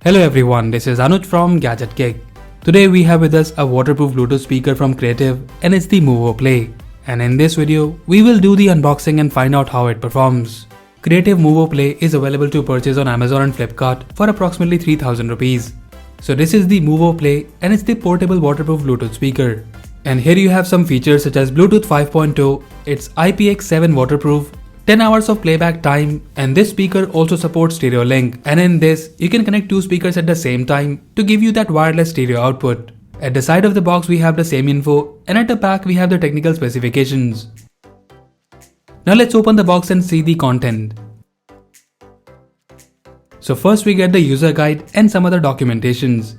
Hello everyone, this is Anuj from Gadget Geek. Today we have with us a waterproof Bluetooth speaker from Creative and it's the Muvo Play. And in this video, we will do the unboxing and find out how it performs. Creative Muvo Play is available to purchase on Amazon and Flipkart for approximately 3000 rupees. So this is the Muvo Play and it's the portable waterproof Bluetooth speaker. And here you have some features such as Bluetooth 5.2, it's IPX7 waterproof, 10 hours of playback time, and this speaker also supports stereo link, and in this you can connect two speakers at the same time to give you that wireless stereo output. At the side of the box we have the same info, and at the back we have the technical specifications. Now let's open the box and see the content. So first we get the user guide and some other documentations.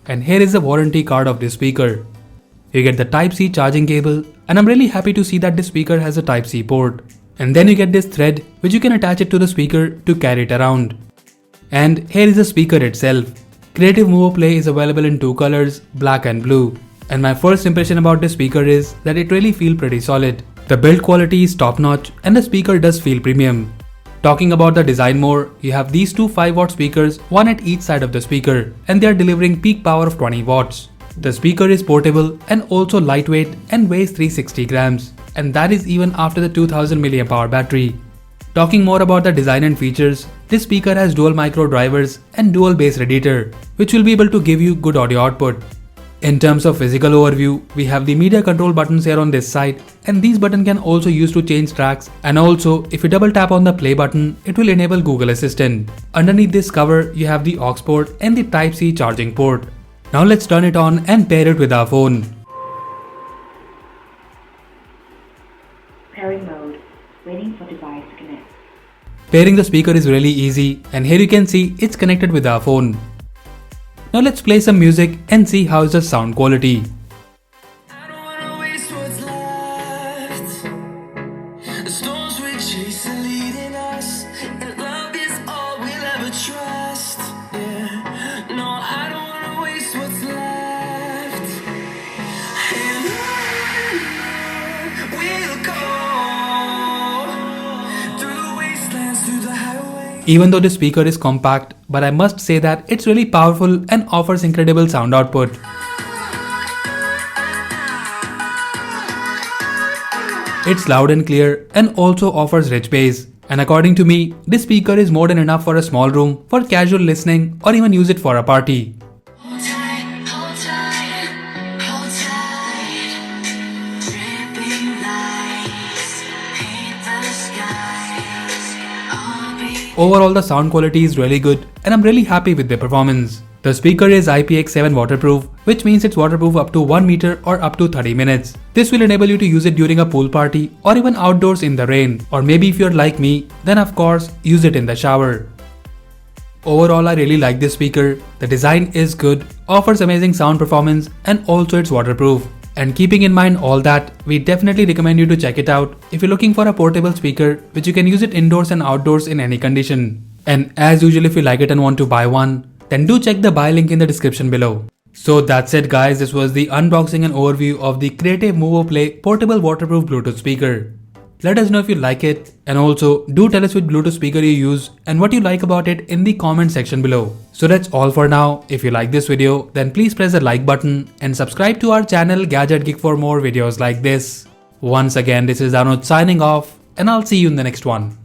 And here is the warranty card of this speaker. You get the Type-C charging cable, and I'm really happy to see that this speaker has a Type-C port. And then you get this thread which you can attach it to the speaker to carry it around. And here is the speaker itself. Creative Muvo Play is available in two colors, black and blue. And my first impression about this speaker is that it really feels pretty solid. The build quality is top notch and the speaker does feel premium. Talking about the design more, you have these two 5-watt speakers, one at each side of the speaker, and they are delivering peak power of 20 watts. The speaker is portable and also lightweight and weighs 360 grams. And that is even after the 2000 mAh battery. Talking more about the design and features, this speaker has dual micro drivers and dual bass radiator, which will be able to give you good audio output. In terms of physical overview, we have the media control buttons here on this side, and these buttons can also use to change tracks, and also if you double tap on the play button, it will enable Google Assistant. Underneath this cover, you have the aux port and the Type-C charging port. Now let's turn it on and pair it with our phone. Pairing mode, waiting for device to connect. Pairing the speaker is really easy, and here you can see it's connected with our phone. Now let's play some music and see how is the sound quality. I don't wanna waste what's left. The storms we chase are leading us, and love is all we'll ever trust. Yeah, no, I don't wanna waste what's left. And on we'll go. Even though this speaker is compact, but I must say that it's really powerful and offers incredible sound output. It's loud and clear and also offers rich bass. And according to me, this speaker is more than enough for a small room, for casual listening, or even use it for a party. Overall, the sound quality is really good and I'm really happy with the performance. The speaker is IPX7 waterproof, which means it's waterproof up to 1 meter or up to 30 minutes. This will enable you to use it during a pool party or even outdoors in the rain, or maybe if you're like me, then of course use it in the shower. Overall, I really like this speaker. The design is good, offers amazing sound performance, and also it's waterproof. And keeping in mind all that, we definitely recommend you to check it out if you're looking for a portable speaker which you can use it indoors and outdoors in any condition. And as usual, if you like it and want to buy one, then do check the buy link in the description below. So that's it guys, this was the unboxing and overview of the Creative Muvo Play portable waterproof Bluetooth speaker. Let us know if you like it, and also do tell us which Bluetooth speaker you use and what you like about it in the comment section below. So that's all for now. If you like this video, then please press the like button and subscribe to our channel Gadget Geek for more videos like this. Once again, this is Anuj signing off, and I'll see you in the next one.